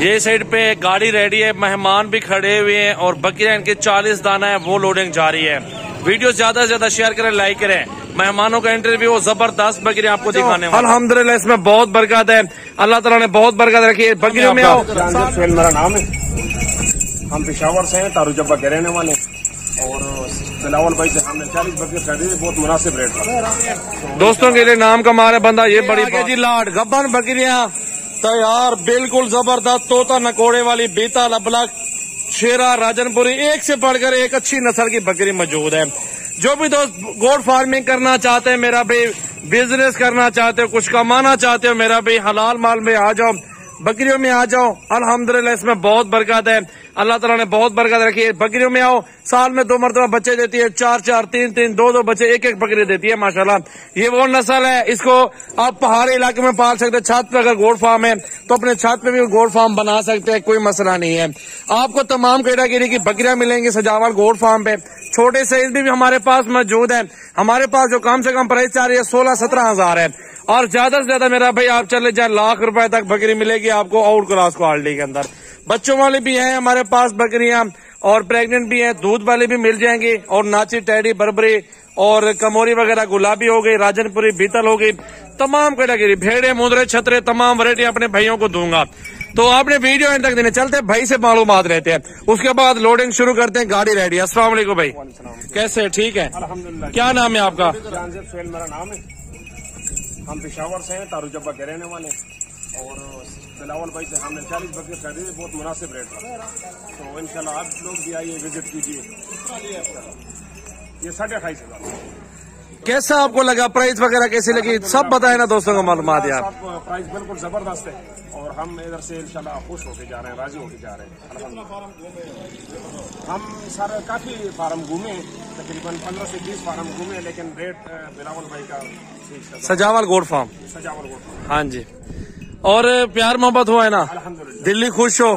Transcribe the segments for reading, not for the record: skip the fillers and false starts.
ये साइड पे गाड़ी रेडी है, मेहमान भी खड़े हुए हैं और बकरियां इनके 40 दाना है वो लोडिंग जारी है। वीडियो ज्यादा से ज्यादा शेयर करें, लाइक करें। मेहमानों का इंटरव्यू जबरदस्त बकरियां आपको दिखाने वाले। अल्हम्दुलिल्लाह इसमें बहुत बरकत है, अल्लाह ताला ने बहुत बरकत रखी है। बकरियों में आओ। मेरा नाम है, हम पेशावर से हैं, तारू जब्बा के रहने वाले और बिलावल भाई से हमने 40 बकरी खरीदी, बहुत मुनासिब रेट पर। दोस्तों के लिए नाम कमा रहे बंदा, ये बड़ी जी लाड गब्बन बकरियां तैयार, बिल्कुल जबरदस्त तोता नकोड़े वाली बीता लबलक शेरा राजनपुरी, एक से बढ़कर एक अच्छी नस्ल की बकरी मौजूद है। जो भी दोस्त गोट फार्मिंग करना चाहते हैं, मेरा भाई बिजनेस करना चाहते हो, कुछ कमाना चाहते हो, मेरा भाई हलाल माल में आ जाओ, बकरियों में आ जाओ। अल्हम्दुलिल्लाह इसमें बहुत बरकत है, अल्लाह ताला ने बहुत बरकत रखी है। बकरियों में आओ, साल में 2 मरतबा बच्चे देती है, 4-4, 3-3, 2-2 बच्चे, एक बकरी देती है माशाल्लाह। ये वो नस्ल है, इसको आप पहाड़ी इलाके में पाल सकते हैं। छत पे अगर गोट फार्म है तो अपने छत पे भी गोट फार्म बना सकते हैं, कोई मसला नहीं है। आपको तमाम कैटेगरी की बकरियां मिलेंगी सजावल गोट फार्म पे। छोटे साइज भी हमारे पास मौजूद है। हमारे पास जो कम से कम प्राइस चाह रही है 16-17 हजार है, और ज्यादा से ज्यादा मेरा भाई आप चले जाए लाख रुपए तक बकरी मिलेगी आपको आउट क्लास क्वालिटी के अंदर। बच्चों वाले भी हैं हमारे पास बकरियां, और प्रेग्नेंट भी हैं, दूध वाले भी मिल जाएंगे। और नाची, टैडी, बरबरी और कमोरी वगैरह, गुलाबी हो गई, राजनपुरी, बीतल हो गई, तमाम कैटेगरी, भेड़े, मुंदरे, छतरे, तमाम वैरायटी अपने भाइयों को दूंगा। तो आपने वीडियो एंड तक देने चलते हैं, भाई से मालूमात रहते हैं, उसके बाद लोडिंग शुरू करते हैं। गाड़ी रेडी है। अस्सलाम वालेकुम भाई, कैसे? ठीक है, अल्हम्दुलिल्लाह। क्या नाम है आपका? मेरा नाम है, हम पेशावर से हैं, तारू जब्बा के रहने वाले और बिलावल भाई से हमने 40 बकरी खरीदी, बहुत मुनासिब रेट पर। तो इंशाल्लाह आप लोग भी आइए, विजिट कीजिए। ये 28,500 कैसा आपको लगा? प्राइस वगैरह कैसी लगी? सब बताए ना दोस्तों को मालूमात यार। प्राइस बिल्कुल जबरदस्त है और हम इधर से इंशाल्लाह खुश होके जा रहे हैं, राजी होके जा रहे हैं। हम सारे काफी फार्म घूमे, तकरीबन 15 से 20 फार्म घूमे, लेकिन रेट बिलावल भाई का सजावल गोट फार्म। सजावल गोट फार्म, हाँ जी। और प्यार मोहब्बत हुआ है ना? अल्हम्दुलिल्लाह। दिल्ली खुश हो?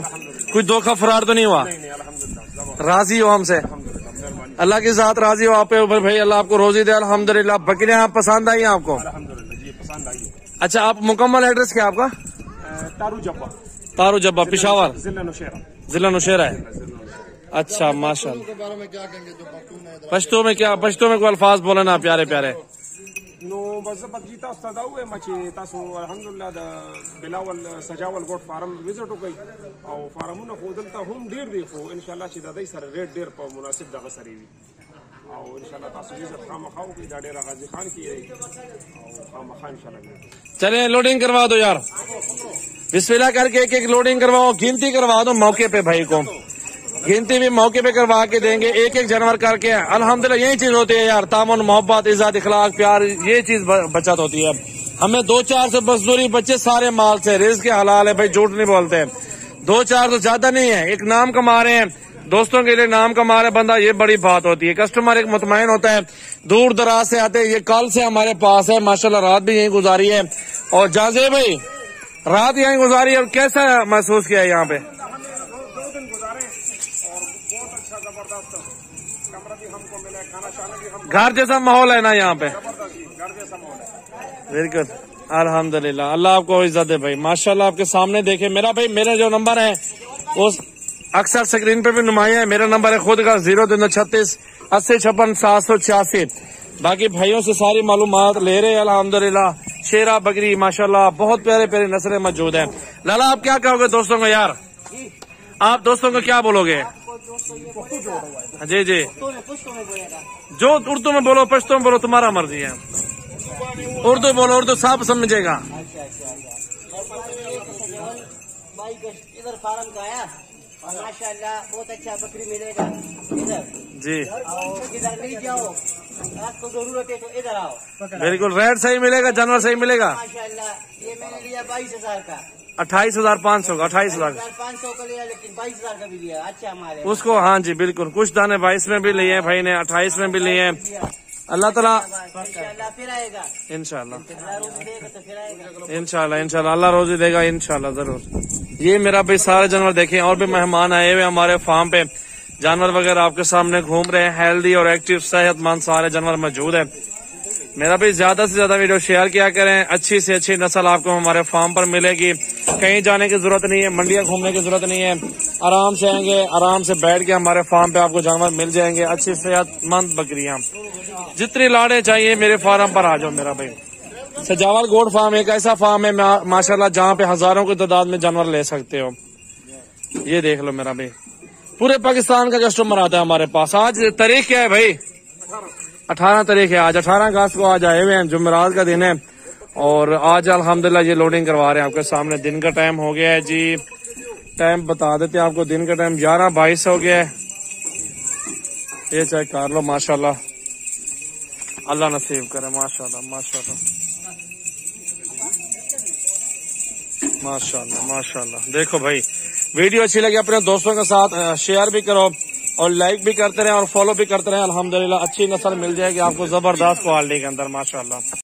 कोई धोखा फरार तो नहीं हुआ? नहीं, अल्हम्दुलिल्लाह, राजी हो हमसे? अल्लाह के साथ राजी हो आप पे ऊपर भाई, अल्लाह आपको रोजी दे। अल्हम्दुलिल्लाह। बकरियां पसंद आई आपको? अल्हम्दुलिल्लाह जी, पसंद आई है। अच्छा, आप मुकम्मल एड्रेस क्या आपका? तारू जब्बा, तारू जब्बा, पेशावर, जिला नौशेरा। जिला नौशेरा है। अच्छा, माशाल्लाह। पश्तो में क्या, पश्तो में कोई अल्फाज बोले ना प्यारे प्यारे। नो बस जीता उस्ताद हुए मचे तासो अल्हम्दुलिल्लाह द बिलावल सजावल गोट फार्म विजिट हो गई और फार्म न खोदलता हम डेर देखो इंशाल्लाह ची दादा सर रेट डेर पर मुनासिब दगा सरीवी और इंशाल्लाह तासो विजिट खाम खाओ की दाडेरा गाजी खान की और खाम खान इंशाल्लाह। चले लोडिंग करवा दो यार, बिस्मिल्लाह करके एक लोडिंग करवाओ, गिनती करवा दो मौके पे भाई को, गिनती भी मौके पे करवा के देंगे, एक जानवर करके। अल्हम्दुलिल्लाह यही चीज होती है यार, तामुन, मोहब्बत, इज्जत, इखलाक, प्यार, ये चीज बचत होती है। हमें 2-4 से मजदूरी बच्चे सारे माल से, रिज़्क़ के हलाल है भाई, झूठ नहीं बोलते। 2-4 तो ज्यादा नहीं है, एक नाम कमा रहे हैं, दोस्तों के लिए नाम कमा रहे बंदा, ये बड़ी बात होती है। कस्टमर एक मुतमईन होता है, दूर दराज से आते हैं। ये कल से हमारे पास है माशाल्लाह, रात भी यहीं गुजारी है। और जाजे भाई रात यहीं गुजारी है, और कैसा महसूस किया है यहाँ पे? घर जैसा माहौल है ना यहाँ पे? बिल्कुल, अल्हम्दुलिल्लाह। अल्लाह आपको इज्जत दे भाई, माशाल्लाह। आपके सामने देखे मेरा भाई, मेरा जो नंबर है वो अक्सर स्क्रीन पे भी नुमाया है। मेरा नंबर है खुद का 0336 80 56 786। बाकी भाइयों से सारी मालूमात ले रहे हैं अल्हम्दुलिल्लाह। शेरा बकरी माशाल्लाह बहुत प्यारे प्यारे नस्लें मौजूद हैं। लाला आप क्या कहोगे दोस्तों को यार? आप दोस्तों को क्या बोलोगे? जी जी, जो उर्दू में बोलो, पश्तो में बोलो, तुम्हारा मर्जी है। उर्दू बोलो, उर्दू सब समझेगा। इधर फार्म का है और माशाल्लाह बहुत अच्छा बकरी मिलेगा इधर जी। और इधर नहीं जाओ, आपको जरूरत है तो इधर आओ। बिल्कुल, रेट सही मिलेगा, जानवर सही मिलेगा माशाल्लाह। ये मैंने लिया 22,000 का, 28,500 का, 28,500 का लिया, लेकिन 22,000 का भी लिया। अच्छा हमारे उसको, हाँ जी बिल्कुल। कुछ दाने 22 में भी लिए हैं भाई ने, 28 में भी लिए हैं। अल्लाह ताला इंशाल्लाह फिर आएगा, इंशाल्लाह, अल्लाह रोजी देगा तो फिर आएगा इंशाल्लाह, इंशाल्लाह अल्लाह रोजी देगा इंशाल्लाह जरूर। ये मेरा भाई सारे जानवर देखें, और भी मेहमान आए हुए हमारे फार्म पे, जानवर वगैरह आपके सामने घूम रहे हैं। हेल्दी और एक्टिव सेहतमंद सारे जानवर मौजूद है। मेरा भी ज्यादा से ज्यादा वीडियो शेयर किया करें। अच्छी से अच्छी नस्ल आपको हमारे फार्म पर मिलेगी। कहीं जाने की जरूरत नहीं है, मंडियां घूमने की जरूरत नहीं है। आराम से आएंगे, आराम से बैठ के हमारे फार्म पे आपको जानवर मिल जाएंगे। अच्छी सेहतमंद बकरियां, जितनी लाड़े चाहिए मेरे फार्म पर आ जाओ मेरा भाई। सजावल गोट फार्म एक ऐसा फार्म है माशाल्लाह जहाँ पे हजारों की तादाद में जानवर ले सकते हो। ये देख लो मेरा भाई, पूरे पाकिस्तान का कस्टमर आता है हमारे पास। आज तारीख क्या है भाई? 18 तारीख है। आज 18 अगस्त को आज आए हुए हैं, जुमेरात का दिन है। और आज अल्हम्दुलिल्लाह ये लोडिंग करवा रहे हैं आपके सामने। दिन का टाइम हो गया है जी, टाइम बता देते हैं आपको। दिन का टाइम 11:22 हो गया है। ये चेक कर लो माशाल्लाह, अल्लाह नसीब करे। माशाल्लाह माशाल्लाह माशाल्लाह माशाल्लाह। देखो भाई, वीडियो अच्छी लगी अपने दोस्तों के साथ शेयर भी करो और लाइक भी करते रहे और फॉलो भी करते रहे। अल्हम्दुलिल्लाह अच्छी नस्ल मिल जाएगी आपको जबरदस्त क्वालिटी के अंदर माशाल्लाह।